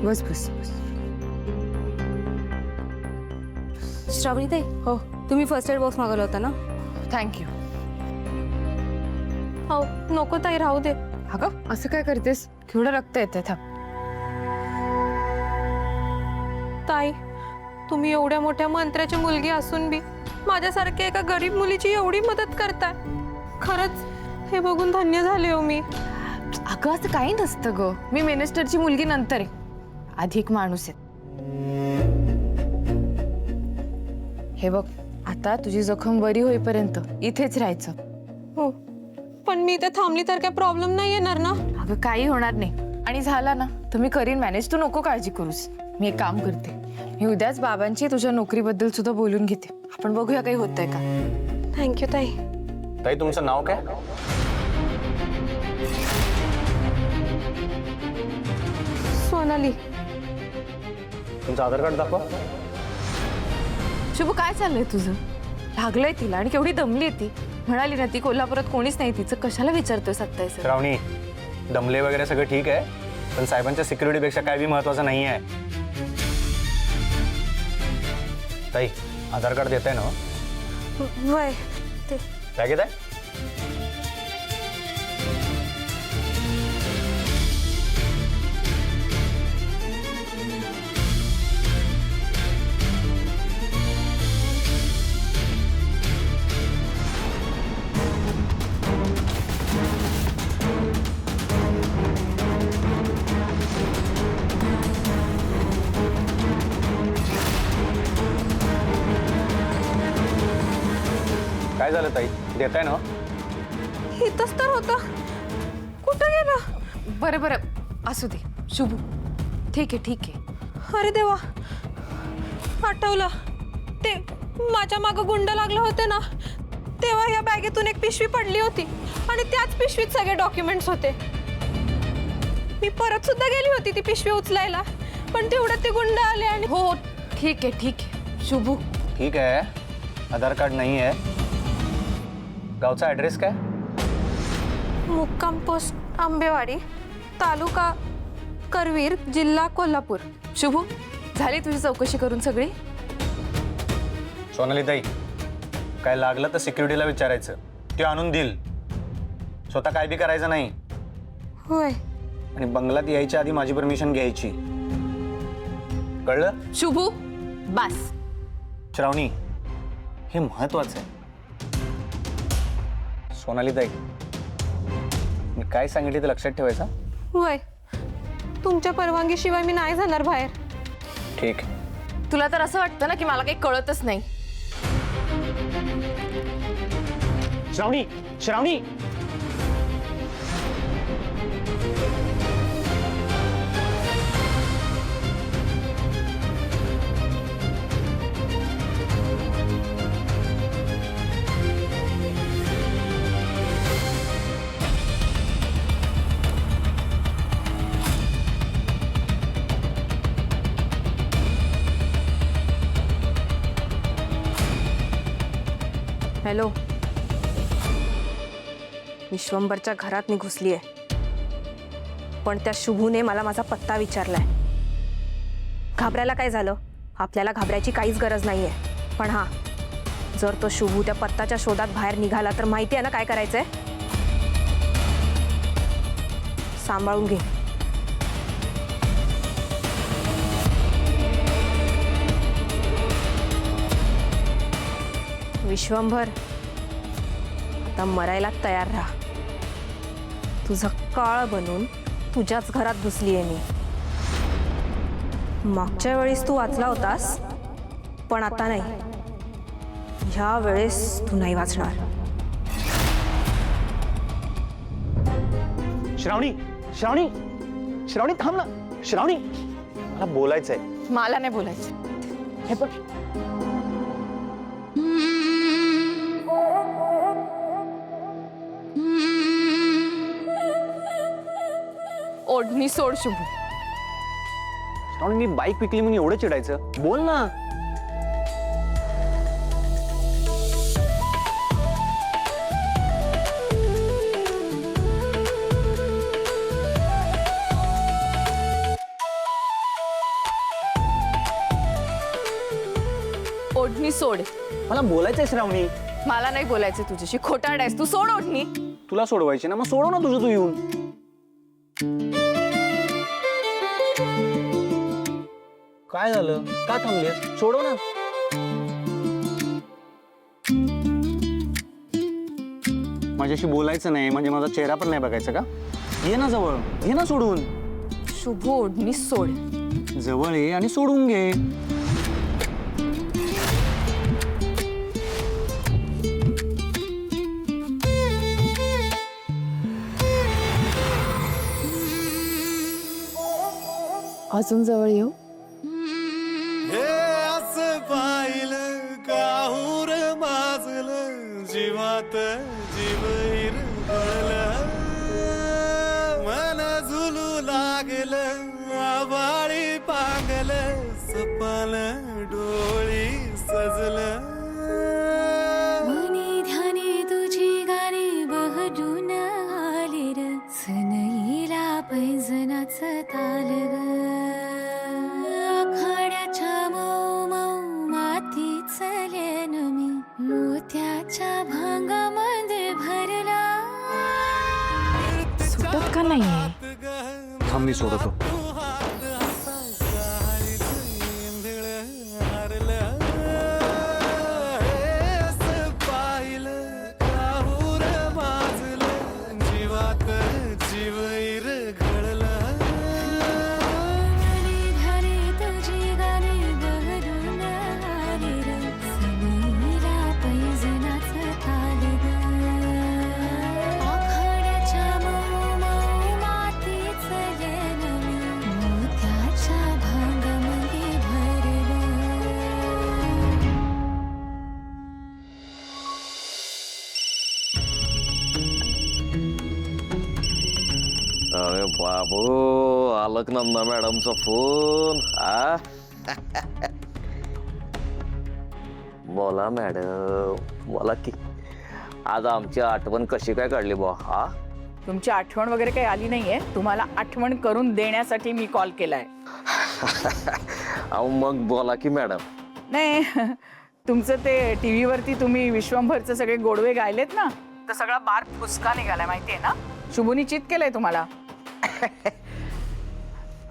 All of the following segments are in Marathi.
बस बस बस. श्रावणीताई, हो, तुम्ही फर्स्ट एड बॉक्स मागवला होता ना? थँक्यू. हो, नको ताई, राहू दे. अगं असं काय करतेस? केवढं रक्त येते. थांब. ताई, तुम्ही एवढ्या मोठ्या मंत्र्याची मुलगी असून बी माझ्यासारख्या एका गरीब मुलीची एवढी मदत करताय, खरंच हे बघून धन्य झाले हो मी. अगं असं काही नसतं ग. मी मिनिस्टरची मुलगी नंतर आहे, आधी एक माणूस आहे. हे बघ, आता तुझी जखम बरी होईपर्यंत इथेच राहायचं. हो, पण मी इथे थांबली तर काय प्रॉब्लेम नाही येणार ना? अगं काही होणार नाही, आणि झाला ना तर मी करीन मॅनेज. तू नको काळजी करूस. मी एक काम करते, मी उद्याच बाबांची तुझ्या नोकरीबद्दल सुद्धा बोलून घेते. आपण बघूया काही होतंय का. थँक्यू ताई. ताई, तुमचं नाव काय? सोनाली. तुमचं आधार कार्ड दाखवा. शुभ, काय चाललंय तुझं? लागलंय तिला, आणि केवढी दमली आहे ती. म्हणाली ना ती कोल्हापुरात कोणीच नाही तिचं. कशाला विचारतोय सत्ताई सर? श्रावणी, दमले वगैरे सगळं ठीक आहे, पण साहेबांच्या सिक्युरिटीपेक्षा काय बी महत्वाचं नाही आहे. ताई, आधार कार्ड देताय ना? वय ते काय घेत आहे? काय झालं ताई, देताय ना? इथंच तर होतं, कुठं गेलं? बरं बरं, असू दे शुभू. ठीक आहे ठीक आहे. अरे देवा, आठवलं. ते माझ्या मागं गुंड लागले होते ना, तेव्हा या बॅगेतून एक पिशवी पडली होती, आणि त्याच पिशवीत सगळे डॉक्युमेंट्स होते. मी परत सुद्धा गेली होती ती पिशवी उचलायला, पण तेवढ्यात ते गुंड आले आणि हो ठीक आहे ठीक आहे शुभू. ठीक आहे, आधार कार्ड नाही आहे. गावचा ॲड्रेस काय? मुक्काम पोस्ट आंबेवाडी, तालुका करवीर, जिल्हा कोल्हापूर. शुभू, झाली तुझी चौकशी करून सगळी? सोनाली ताई, काय लागलं तर सिक्युरिटीला विचारायचं, ते आणून देईल. स्वतः काय बी करायचं नाही. होय. आणि बंगलात यायच्या आधी माझी परमिशन घ्यायची, कळलं? शुभू बस. श्रावणी, हे महत्वाचं आहे. सोनाली ताई, मी काय सांगितले ते लक्षात ठेवायचं. होय, तुमच्या परवानगीशिवाय मी नाही जाणार बाहेर. ठीक. तुला तर असं वाटतं ना की मला काही कळतच नाही. श्रावणी, श्रावणी, हॅलो. विश्वंभरच्या घरात मी घुसली आहे, पण त्या शुभूने मला माझा पत्ता विचारलाय. घाबरायला काय झालं? आपल्याला घाबरायची काहीच गरज नाहीये. पण हां, जर तो शुभू त्या पत्ताच्या शोधात बाहेर निघाला तर माहिती आहे ना काय करायचंय? सांभाळून घे. विश्वंभर, आता मरायला तयार राहा. तुझं काळ बनून तुझ्याच घरात घुसली आहे मी. मागच्या वेळेस तू वाचला होतास, पण आता नाही. ह्या वेळेस तू नाही वाचणार. श्रावणी, श्रावणी, श्रावणी थांब ना. श्रावणी, मला बोलायचंय. मला नाही बोलायचं. हे बघ, ओढणी सोड शुभू. श्रावणी, मी बाईक विकली म्हणून एवढं चिडायचं? बोल ना. ओढणी सोड. मला बोलायचंय श्रावणी. मला नाही बोलायचं तुझ्याशी. खोटारड आहेस तू. सोड ओढणी. तुला सोडवायची ना, मग सोडव ना तुझं तू येऊन. काय झालं? का थांबलीस? सोडव ना. माझ्याशी बोलायचं नाही म्हणजे माझा चेहरा पण नाही बघायचा का? ये ना जवळ, ये ना सोडून. शुभ ओढणी सोड. जवळ ये आणि सोडून घे. अजून जवळ येऊ. हे असं पाहिलं काहूर माजलं जीवात जीव इरगळलं मन झुलू लागलं आभाळी पागलं सपाल डोळी सजलं मनी ध्यानी तुझी गाणी बहरून आली र सनईला पैजनाच ताल ग आखाड्याच्या मऊ मऊ मातीच लेन मी मोत्याच्या भांगामध्ये भरला सुटत का नाहीये? थांब मी सोडवतो. अरे बाबू, अलकनंदा मॅडमचा फोन. बोला मॅडम, बोला की. आज आमची आठवण कशी काय काढली बा? हा, तुमची आठवण वगैरे काही आली नाहीये. तुम्हाला आठवण करून देण्यासाठी मी कॉल केलाय. अहो मग बोला की मॅडम. नाही, तुमचं ते टीव्ही वरती तुम्ही विश्वंभरचे सगळे गोडवे गायलेत ना, तर सगळा बार फुसका निघालाय माहितीये ना. शुभूनी चित केलंय तुम्हाला.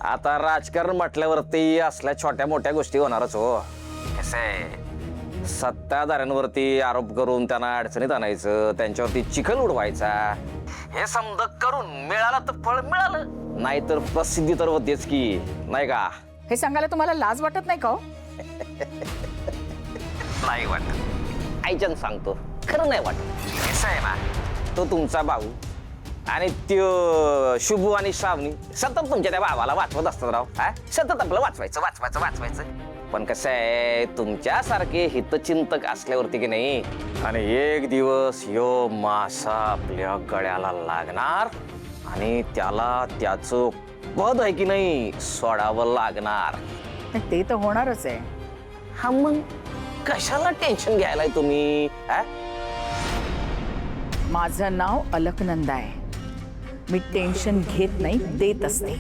आता राजकारण म्हटल्यावरती असल्या छोट्या मोठ्या गोष्टी होणारच हो. कसे सत्ताधाऱ्यांवरती आरोप करून त्यांना अडचणीत आणायचं, त्यांच्यावरती चिखल उडवायचा, हे समजा करून मिळालं तर फळ मिळालं, नाहीतर प्रसिद्धी तर होतेच की, नाही का? हे सांगायला तुम्हाला लाज वाटत नाही का हो? नाही वाटत. आईच्यानं सांगतो, खरं नाही वाटत. कसं आहे ना, तो तुमचा भाऊ आणि त्यो शुभू आणि श्रावणी सतत तुमच्या त्या भावाला वाचवत असतात राव. हा, सतत आपलं वाचवायचं. पण कसं आहे, तुमच्यासारखे हितचिंतक असल्यावरती की नाही, आणि एक दिवस यो मासा आपल्या गळ्याला लागणार आणि त्याला त्याचं पद आहे की नाही सोडावं लागणार. ते तर होणारच आहे. हा, मग कशाला टेन्शन घ्यायलाय तुम्ही? हा, माझं नाव अलकनंदा आहे. मी टेन्शन घेत नाही, देत असते.